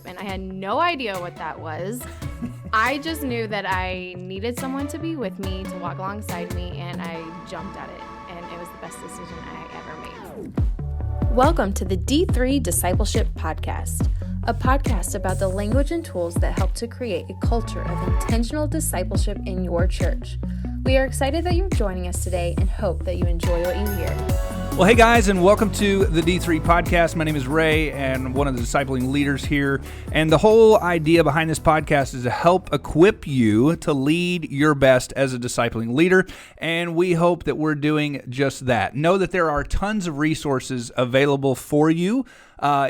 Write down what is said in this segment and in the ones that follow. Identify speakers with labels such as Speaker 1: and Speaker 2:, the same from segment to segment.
Speaker 1: and I had no idea what that was. I just knew that I needed someone to be with me, to walk alongside me, and I jumped at it, and it was the best decision I ever made. Welcome to the D3 Discipleship Podcast, a podcast about the language and tools that help to create a culture of intentional discipleship in your church. We are excited that you're joining us today and hope that you enjoy what you hear.
Speaker 2: Well, hey guys, and welcome to the D3 Podcast. My name is Ray, and one of the discipling leaders here. And the whole idea behind this podcast is to help equip you to lead your best as a discipling leader. And we hope that we're doing just that. Know that there are tons of resources available for you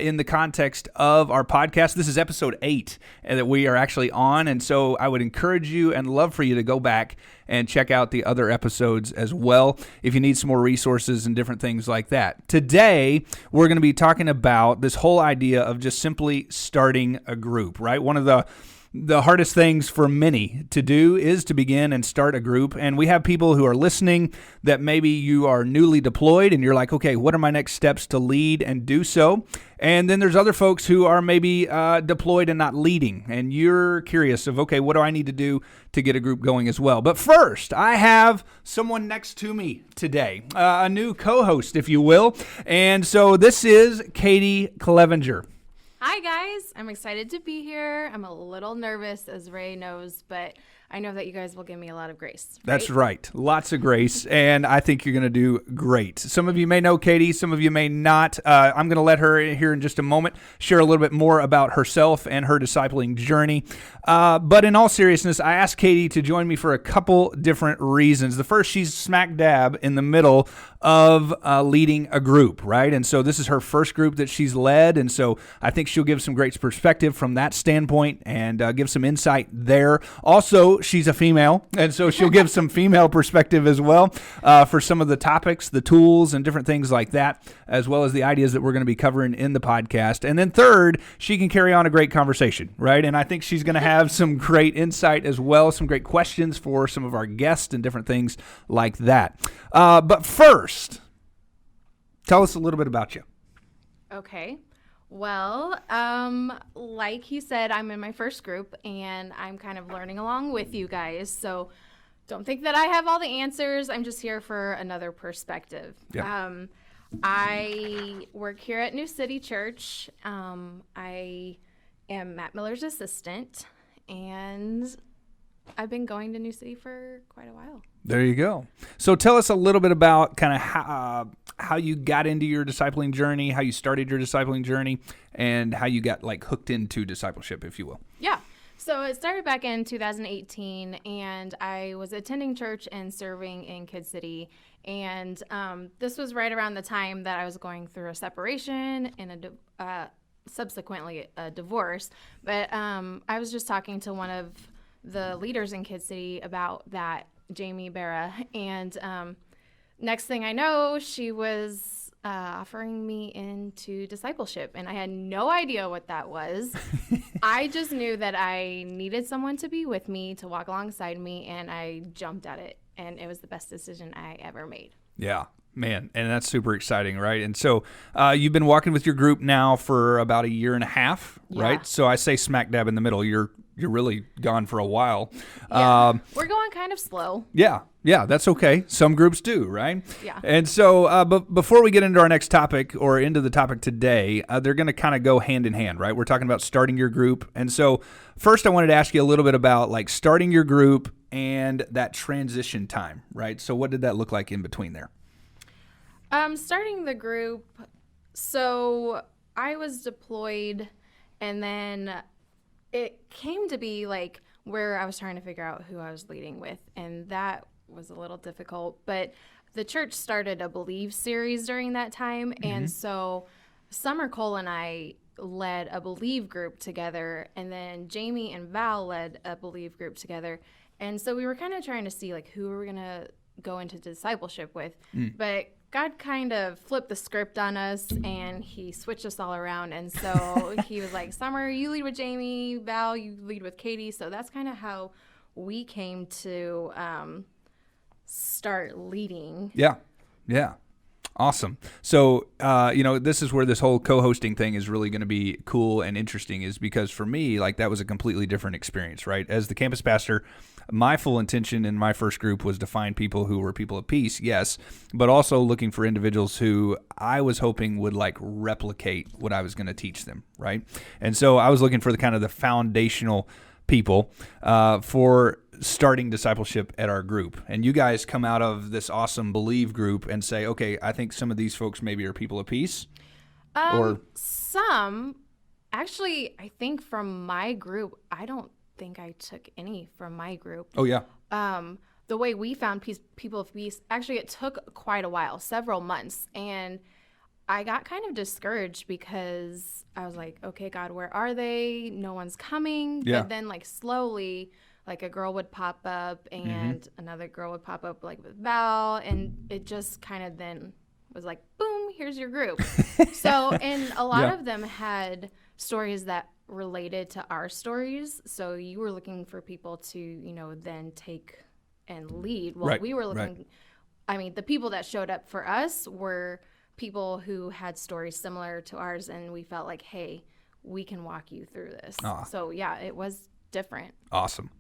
Speaker 2: in the context of our podcast. This is episode 8 that we are actually on, and so I would encourage you and love for you to go back and check out the other episodes as well if you need some more resources and different things like that. Today, we're going to be talking about this whole idea of just simply starting a group, right? One of the hardest things for many to do is to begin and start a group. And we have people who are listening that maybe you are newly deployed and you're like, okay, what are my next steps to lead and do so? And then there's other folks who are maybe deployed and not leading. And you're curious of, okay, what do I need to do to get a group going as well? But first, I have someone next to me today, a new co-host, if you will. And so this is Katie Clevenger.
Speaker 1: Hi guys, I'm excited to be here. I'm a little nervous, as Ray knows, but I know that you guys will give me a lot of grace. Right?
Speaker 2: That's right. Lots of grace, and I think you're going to do great. Some of you may know Katie, some of you may not. I'm going to let her here in just a moment share a little bit more about herself and her discipling journey. But in all seriousness, I asked Katie to join me for a couple different reasons. The first, she's smack dab in the middle of leading a group, right? And so this is her first group that she's led, and so I think she'll give some great perspective from that standpoint and give some insight there. Also, she's a female, and so she'll give some female perspective as well for some of the topics, the tools, and different things like that, as well as the ideas that we're going to be covering in the podcast. And then third, she can carry on a great conversation, right? And I think she's going to have some great insight as well, some great questions for some of our guests and different things like that. But first, tell us a little bit about you.
Speaker 1: Okay. Well, like he said, I'm in my first group, and I'm kind of learning along with you guys. So don't think that I have all the answers. I'm just here for another perspective.
Speaker 2: Yeah.
Speaker 1: I work here at New City Church. I am Matt Miller's assistant, and I've been going to New City for quite a while.
Speaker 2: There you go. So tell us a little bit about kind of how you got into your discipling journey, how you started your discipling journey, and how you got hooked into discipleship, if you will.
Speaker 1: Yeah. So it started back in 2018, and I was attending church and serving in Kid City. And this was right around the time that I was going through a separation and subsequently a divorce. But I was just talking to one of the leaders in Kid City about that, Jamie Barra, and next thing I know, she was offering me into discipleship, and I had no idea what that was. I just knew that I needed someone to be with me, to walk alongside me, and I jumped at it, and it was the best decision I ever made.
Speaker 2: Yeah. Man, and that's super exciting, right? And so you've been walking with your group now for about a year and a half, right?
Speaker 1: Yeah.
Speaker 2: So I say smack dab in the middle. You're really gone for a while.
Speaker 1: Yeah. We're going kind of slow.
Speaker 2: Yeah, that's okay. Some groups do, right?
Speaker 1: Yeah.
Speaker 2: And so but before we get into our next topic or into the topic today, they're going to kind of go hand in hand, right? We're talking about starting your group. And so first I wanted to ask you a little bit about starting your group and that transition time, right? So what did that look like in between there?
Speaker 1: Starting the group, so I was deployed, and then it came to be where I was trying to figure out who I was leading with, and that was a little difficult. But the church started a Believe series during that time, and so Summer Cole and I led a Believe group together, and then Jamie and Val led a Believe group together, and so we were kind of trying to see who we were going to go into discipleship with, but God kind of flipped the script on us, and he switched us all around. And so he was like, Summer, you lead with Jamie. Val, you lead with Katie. So that's kind of how we came to start leading.
Speaker 2: Yeah. Awesome. So, this is where this whole co-hosting thing is really going to be cool and interesting, is because for me, like, that was a completely different experience, right? As the campus pastor, my full intention in my first group was to find people who were people of peace, yes, but also looking for individuals who I was hoping would like replicate what I was going to teach them, right? And so I was looking for the kind of the foundational people for starting discipleship at our group. And you guys come out of this awesome Believe group and say, okay, I think some of these folks maybe are people of peace. Or
Speaker 1: some, actually, I think from my group, I don't think I took any from my group.
Speaker 2: Oh yeah.
Speaker 1: The way we found people of peace, actually, it took quite a while, several months, and I got kind of discouraged because I was like, okay, God, where are they? No one's coming.
Speaker 2: Yeah.
Speaker 1: But then, like, slowly, like, a girl would pop up and another girl would pop up, like, with Val, and it just kind of then was like, boom, here's your group. So, and a lot of them had stories that related to our stories. So you were looking for people to, then take and lead. Well, we were looking, I mean, the people that showed up for us were people who had stories similar to ours, and we felt like, hey, we can walk you through this. So yeah, it was different.
Speaker 2: Awesome.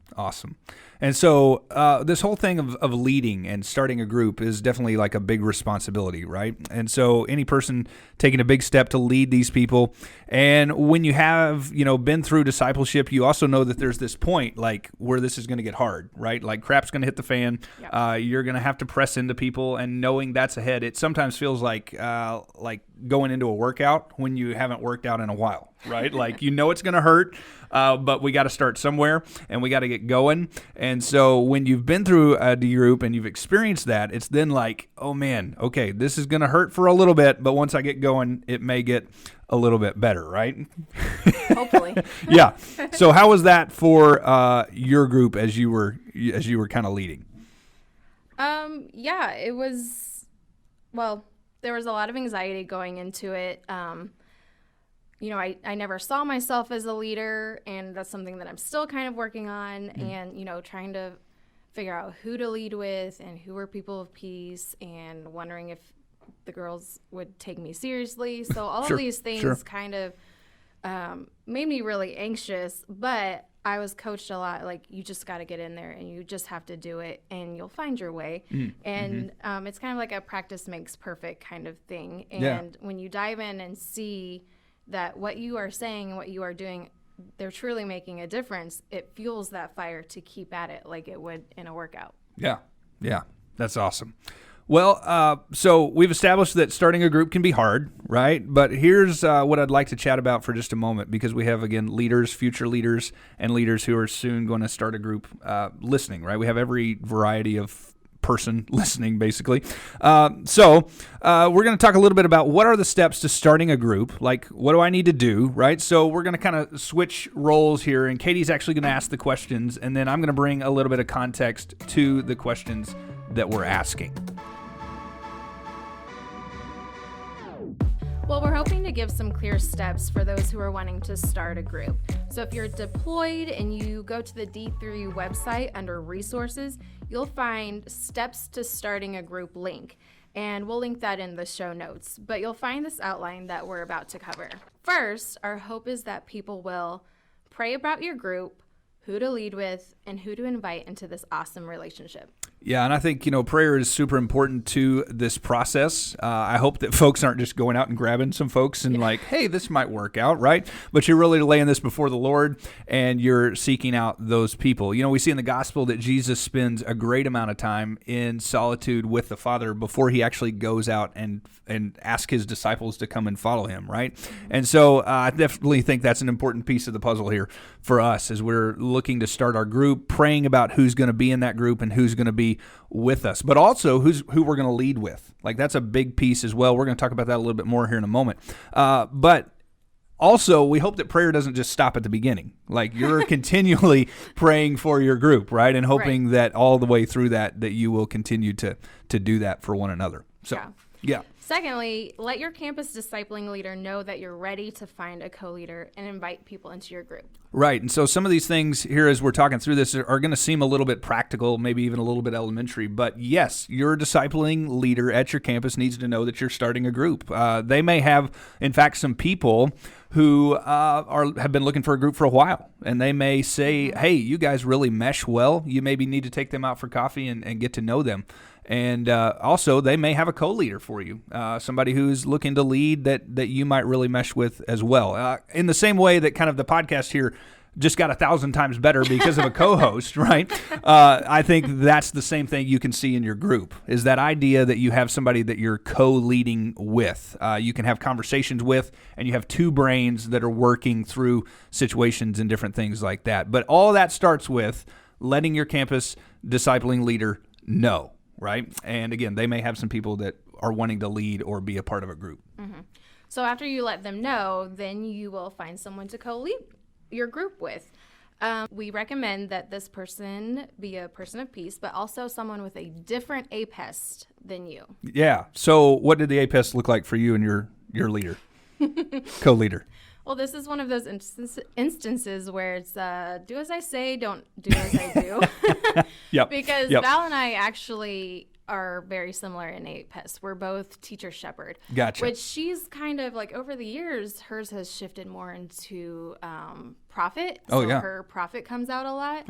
Speaker 2: And so this whole thing of leading and starting a group is definitely like a big responsibility, right? And so any person taking a big step to lead these people, and when you have, been through discipleship, you also know that there's this point like where this is going to get hard, right? Like crap's going to hit the fan. Yep. You're going to have to press into people, and knowing that's ahead, it sometimes feels like going into a workout when you haven't worked out in a while, right? Like, it's going to hurt, but we got to start somewhere, and we got to get going. And so when you've been through a D group and you've experienced that, it's then like, oh man, okay, this is going to hurt for a little bit, but once I get going, it may get a little bit better, right?
Speaker 1: Hopefully.
Speaker 2: Yeah. So how was that for your group as you were kind of leading?
Speaker 1: Yeah, it was, well, there was a lot of anxiety going into it. I never saw myself as a leader, and that's something that I'm still kind of working on, and, trying to figure out who to lead with and who were people of peace, and wondering if the girls would take me seriously. So all of these things kind of made me really anxious, but I was coached a lot, like, you just got to get in there and you just have to do it and you'll find your way. And it's kind of like a practice makes perfect kind of thing. And when you dive in and see that what you are saying and what you are doing, they're truly making a difference, it fuels that fire to keep at it like it would in a workout. Yeah. That's awesome.
Speaker 2: Well, so we've established that starting a group can be hard, right? But here's what I'd like to chat about for just a moment, because we have, again, leaders, future leaders, and leaders who are soon going to start a group listening, right? We have every variety of person listening, basically. So we're going to talk a little bit about what are the steps to starting a group, like what do I need to do, right? So we're going to kind of switch roles here, and Katie's actually going to ask the questions, and then I'm going to bring a little bit of context to the questions that we're asking.
Speaker 1: Well, we're hoping to give some clear steps for those who are wanting to start a group. So if you're deployed and you go to the D3 website under resources, you'll find steps to starting a group link. And we'll link that in the show notes. But you'll find this outline that we're about to cover. First, our hope is that people will pray about your group, who to lead with, and who to invite into this awesome relationship.
Speaker 2: Yeah, and I think, prayer is super important to this process. I hope that folks aren't just going out and grabbing some folks and like, hey, this might work out, right? But you're really laying this before the Lord, and you're seeking out those people. We see in the gospel that Jesus spends a great amount of time in solitude with the Father before he actually goes out and asks his disciples to come and follow him, right? And so I definitely think that's an important piece of the puzzle here for us as we're looking to start our group, praying about who's going to be in that group and who's going to be with us, but also who we're going to lead with. Like, that's a big piece as well. We're going to talk about that a little bit more here in a moment. But also, we hope that prayer doesn't just stop at the beginning. Like, you're continually praying for your group, right? And hoping that all the way through that you will continue to do that for one another. So, yeah.
Speaker 1: Secondly, let your campus discipling leader know that you're ready to find a co-leader and invite people into your group.
Speaker 2: Right. And so some of these things here as we're talking through this are going to seem a little bit practical, maybe even a little bit elementary. But yes, your discipling leader at your campus needs to know that you're starting a group. They may have, in fact, some people who have been looking for a group for a while. And they may say, hey, you guys really mesh well. You maybe need to take them out for coffee and get to know them. And also, they may have a co-leader for you, somebody who's looking to lead that you might really mesh with as well. In the same way that kind of the podcast here just got 1,000 times better because of a co-host, right? I think that's the same thing you can see in your group, is that idea that you have somebody that you're co-leading with. You can have conversations with, and you have two brains that are working through situations and different things like that. But all that starts with letting your campus discipling leader know. Right? And again, they may have some people that are wanting to lead or be a part of a group.
Speaker 1: Mm-hmm. So after you let them know, then you will find someone to co-lead your group with. We recommend that this person be a person of peace, but also someone with a different APEST than you.
Speaker 2: Yeah. So what did the APEST look like for you and your leader, co-leader?
Speaker 1: Well, this is one of those instances where it's do as I say, don't do as I do.
Speaker 2: Yep.
Speaker 1: Because
Speaker 2: Yep.
Speaker 1: Val and I actually are very similar in APEST. We're both teacher shepherd.
Speaker 2: Gotcha.
Speaker 1: Which she's kind of like over the years, hers has shifted more into prophet.
Speaker 2: Oh,
Speaker 1: so
Speaker 2: yeah.
Speaker 1: her prophet comes out a lot.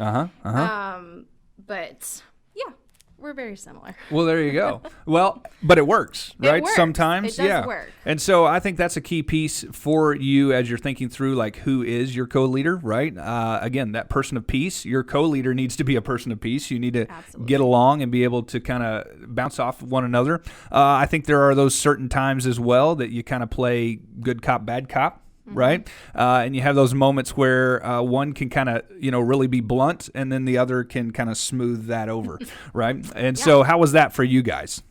Speaker 1: But yeah, we're very similar.
Speaker 2: Well, there you go. Well, but it works, right?
Speaker 1: works.
Speaker 2: Sometimes,
Speaker 1: It does
Speaker 2: yeah.
Speaker 1: work.
Speaker 2: And so I think that's a key piece for you as you're thinking through, like, who is your co-leader, right? Again, that person of peace. Your co-leader needs to be a person of peace. You need to
Speaker 1: Absolutely.
Speaker 2: get along and be able to kind of bounce off one another. I think there are those certain times as well that you kind of play good cop, bad cop. Right. And you have those moments where one can kind of, really be blunt, and then the other can kind of smooth that over. Right. And so how was that for you guys?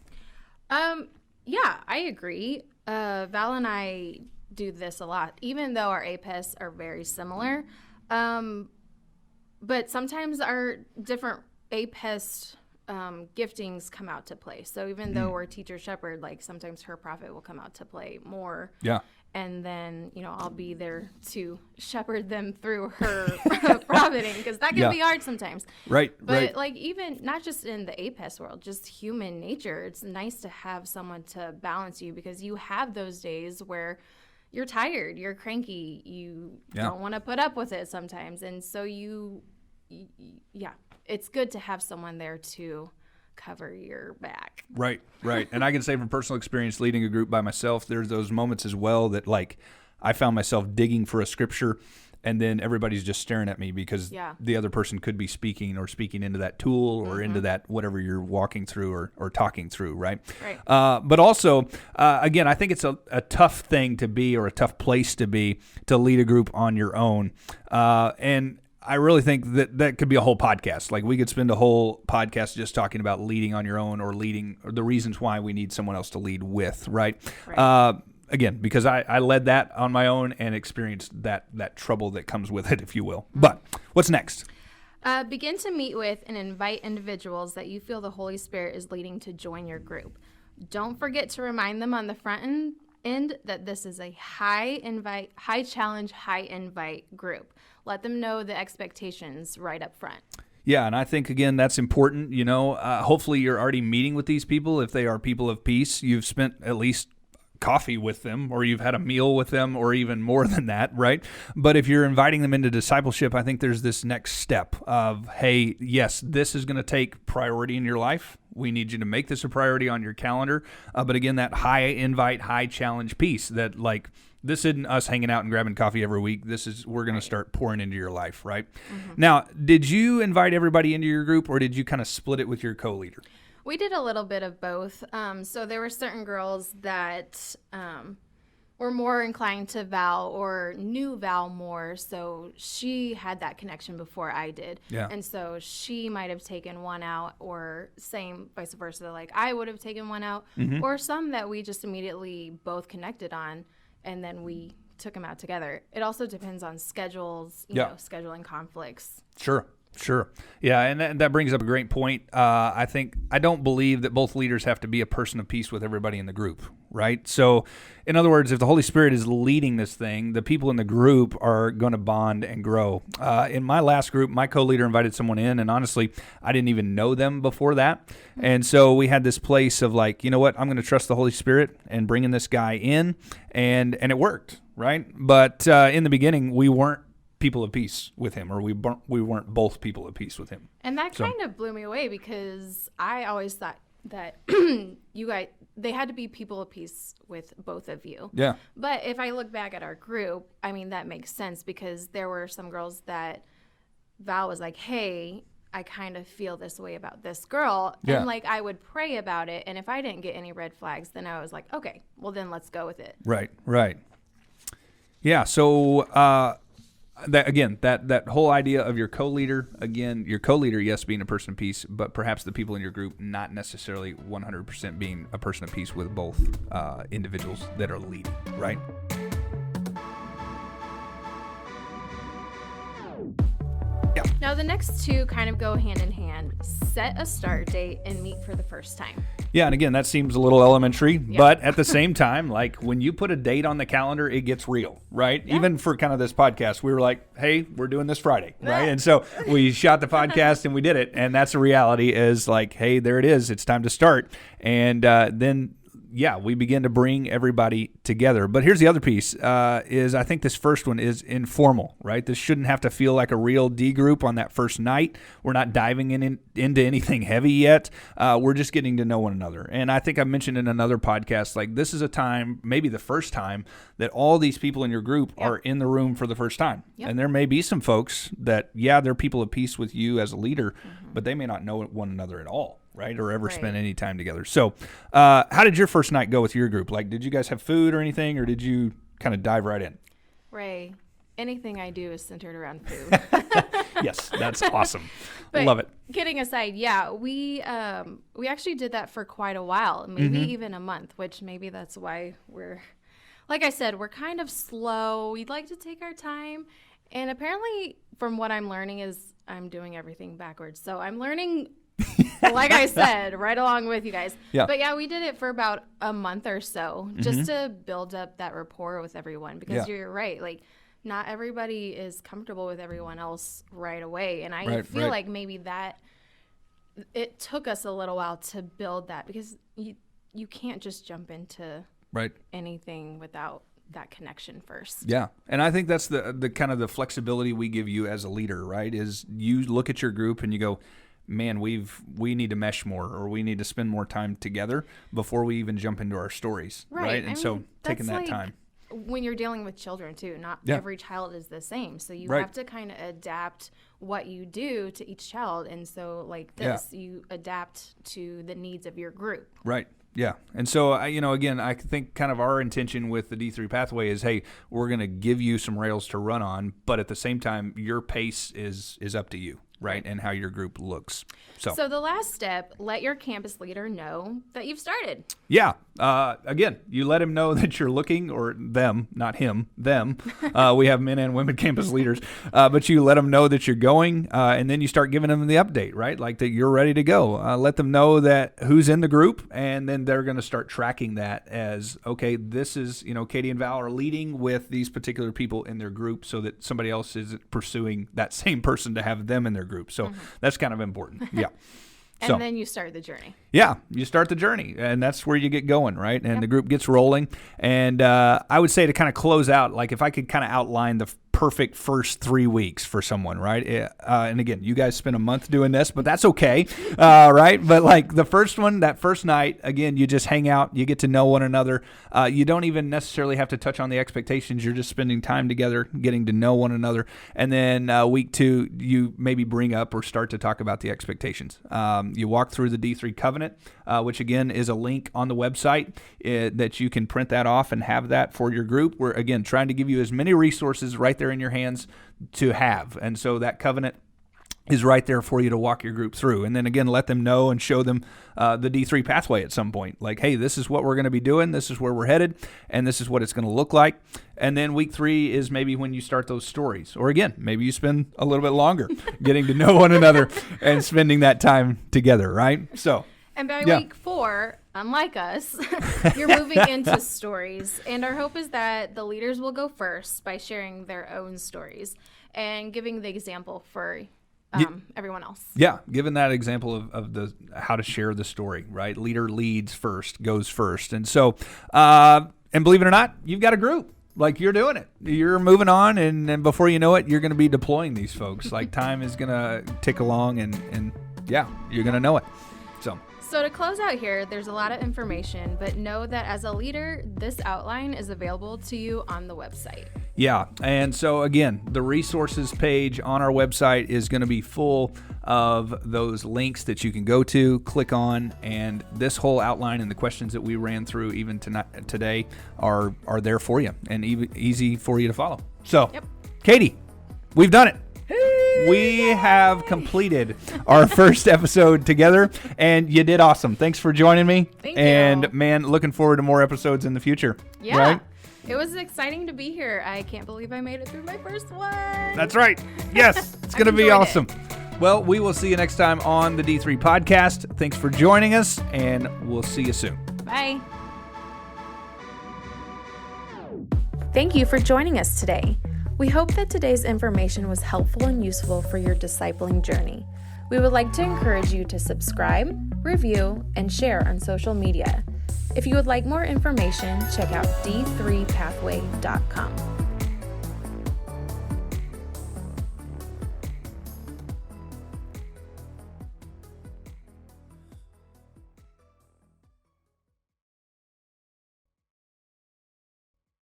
Speaker 1: Yeah, I agree. Val and I do this a lot, even though our APESts are very similar. But sometimes our different APEST giftings come out to play. So even though we're teacher shepherd, like sometimes her prophet will come out to play more.
Speaker 2: Yeah.
Speaker 1: And then, I'll be there to shepherd them through her profiting, because that can be hard sometimes.
Speaker 2: Right.
Speaker 1: But
Speaker 2: right.
Speaker 1: like, even not just in the APEST world, just human nature, it's nice to have someone to balance you, because you have those days where you're tired, you're cranky, you don't want to put up with it sometimes. And so it's good to have someone there to cover your back.
Speaker 2: Right. And I can say from personal experience leading a group by myself, there's those moments as well that, like, I found myself digging for a scripture, and then everybody's just staring at me because the other person could be speaking into that tool or into that whatever you're walking through or talking through, right? But also, again, I think it's a tough thing to be, or a tough place to be, to lead a group on your own. And I really think that could be a whole podcast. Like, we could spend a whole podcast just talking about leading on your own, or the reasons why we need someone else to lead with, right? Again, because I led that on my own and experienced that trouble that comes with it, if you will. But what's next?
Speaker 1: Begin to meet with and invite individuals that you feel the Holy Spirit is leading to join your group. Don't forget to remind them on the front end that this is a high challenge, high invite group. Let them know the expectations right up front.
Speaker 2: Yeah, and I think, again, that's important. Hopefully you're already meeting with these people. If they are people of peace, you've spent at least coffee with them, or you've had a meal with them, or even more than that, right? But if you're inviting them into discipleship, I think there's this next step of, hey, yes, this is going to take priority in your life. We need you to make this a priority on your calendar. But again, that high invite, high challenge piece, that, like, this isn't us hanging out and grabbing coffee every week. We're going to start pouring into your life, right? Now, did you invite everybody into your group, or did you kind of split it with your co-leader?
Speaker 1: We did a little bit of both. So there were certain girls that were more inclined to Val, or knew Val more. So she had that connection before I did.
Speaker 2: Yeah.
Speaker 1: And so she might have taken one out, or same vice versa. Like, I would have taken one out, or some that we just immediately both connected on, and then we took them out together. It also depends on schedules, scheduling conflicts.
Speaker 2: Sure. Yeah, and that brings up a great point. I don't believe that both leaders have to be a person of peace with everybody in the group. right? So in other words, if the Holy Spirit is leading this thing, the people in the group are going to bond and grow. In my last group, my co-leader invited someone in, and honestly, I didn't even know them before that. And so we had this place of like, you know what, I'm going to trust the Holy Spirit and bringing this guy in, and it worked, right? But in the beginning, we weren't people of peace with him, or we weren't both people of peace with him.
Speaker 1: And that kind of blew me away because I always thought that they had to be people of peace with both of you.
Speaker 2: Yeah.
Speaker 1: But if I look back at our group, I mean, that makes sense because there were some girls that Val was like, hey, I kind of feel this way about this girl.
Speaker 2: Yeah.
Speaker 1: And like I would pray about it. And if I didn't get any red flags, then I was like, okay, well then let's go with it.
Speaker 2: Right. Yeah. So that whole idea of your co-leader, yes, being a person of peace, but perhaps the people in your group not necessarily 100% being a person of peace with both individuals that are leading, right? Yeah.
Speaker 1: Now the next two kind of go hand in hand. Set a start date and meet for the first time.
Speaker 2: Yeah, and again, that seems a little elementary, but at the same time, like when you put a date on the calendar, it gets real, right? Yeah. Even for kind of this podcast, we were like, hey, we're doing this Friday, right? And so we shot the podcast and we did it. And that's the reality is like, hey, there it is. It's time to start. And then we begin to bring everybody together. But here's the other piece, is I think this first one is informal, right? This shouldn't have to feel like a real D group on that first night. We're not diving into anything heavy yet. We're just getting to know one another. And I think I mentioned in another podcast, like this is a time, maybe the first time, that all these people in your group are in the room for the first time. Yep. And there may be some folks that, they're people of peace with you as a leader, but they may not know one another at all. Right, or ever spend any time together. So how did your first night go with your group? Like, did you guys have food or anything, or did you kind of dive right in?
Speaker 1: Ray, anything I do is centered around food.
Speaker 2: Yes, that's awesome.
Speaker 1: But
Speaker 2: love it.
Speaker 1: Kidding aside, we actually did that for quite a while, maybe even a month, which maybe that's why we're, like I said, we're kind of slow. We'd like to take our time. And apparently, from what I'm learning is I'm doing everything backwards. So I'm learning like I said, right along with you guys. Yeah. But we did it for about a month or so just to build up that rapport with everyone because you're right. Like not everybody is comfortable with everyone else right away. And I feel like maybe that it took us a little while to build that because you can't just jump into anything without that connection first. Yeah.
Speaker 2: And I think that's the kind of the flexibility we give you as a leader, right? Is you look at your group and you go, man, we need to mesh more, or we need to spend more time together before we even jump into our stories, right? And so taking that time.
Speaker 1: When you're dealing with children too, not every child is the same. So you have to kind of adapt what you do to each child. And so like this, you adapt to the needs of your group. Right.
Speaker 2: Yeah. And so, again, I think kind of our intention with the D3 pathway is, hey, we're going to give you some rails to run on, but at the same time, your pace is up to you. Right, and how your group looks. So
Speaker 1: the last step, let your campus leader know that you've started.
Speaker 2: Yeah. Again, you let him know that you're looking, or them, not him, them. We have men and women campus leaders. But you let them know that you're going, and then you start giving them the update, right? Like that you're ready to go. Let them know that who's in the group, and then they're going to start tracking that as, okay, this is, Katie and Val are leading with these particular people in their group so that somebody else is pursuing that same person to have them in their group. So that's kind of important. Yeah.
Speaker 1: And then you start the journey.
Speaker 2: Yeah, you start the journey, and that's where you get going, right? And the group gets rolling. And I would say to kind of close out, like if I could kind of outline the perfect first 3 weeks for someone, right? And again, you guys spent a month doing this, but that's okay, right? But like the first one, that first night, again, you just hang out, you get to know one another. You don't even necessarily have to touch on the expectations. You're just spending time together, getting to know one another. And then week 2, you maybe bring up or start to talk about the expectations. You walk through the D3 Covenant, which again is a link on the website that you can print that off and have that for your group. We're, again, trying to give you as many resources right there in your hands to have. And so that covenant is right there for you to walk your group through. And then again, let them know and show them the D3 pathway at some point. Like, hey, this is what we're going to be doing. This is where we're headed. And this is what it's going to look like. And then week 3 is maybe when you start those stories. Or again, maybe you spend a little bit longer getting to know one another and spending that time together, right? So.
Speaker 1: And by
Speaker 2: Yeah.
Speaker 1: week 4, unlike us, you're moving into stories. And our hope is that the leaders will go first by sharing their own stories and giving the example for everyone else.
Speaker 2: Yeah, given that example of the how to share the story, right? Leader leads first, goes first. And so, and believe it or not, you've got a group. Like, you're doing it. You're moving on, and before you know it, you're going to be deploying these folks. Like, time is going to tick along, and yeah, you're going to know it.
Speaker 1: So to close out here, there's a lot of information, but know that as a leader, this outline is available to you on the website.
Speaker 2: Yeah, and so again, the resources page on our website is going to be full of those links that you can go to, click on, and this whole outline and the questions that we ran through even today are there for you and easy for you to follow. So,
Speaker 1: Yep.
Speaker 2: Katie, we've done it. We have completed our first episode together, and you did awesome. Thanks for joining me.
Speaker 1: Thank
Speaker 2: and
Speaker 1: you.
Speaker 2: Man, looking forward to more episodes in the future.
Speaker 1: Yeah.
Speaker 2: Right?
Speaker 1: It was exciting to be here. I can't believe I made it through my first one.
Speaker 2: That's right. Yes, it's going to be
Speaker 1: enjoyed
Speaker 2: awesome. Well, we will see you next time on the D3 podcast. Thanks for joining us, and we'll see you soon.
Speaker 1: Bye. Thank you for joining us today. We hope that today's information was helpful and useful for your discipling journey. We would like to encourage you to subscribe, review, and share on social media. If you would like more information, check out d3pathway.com.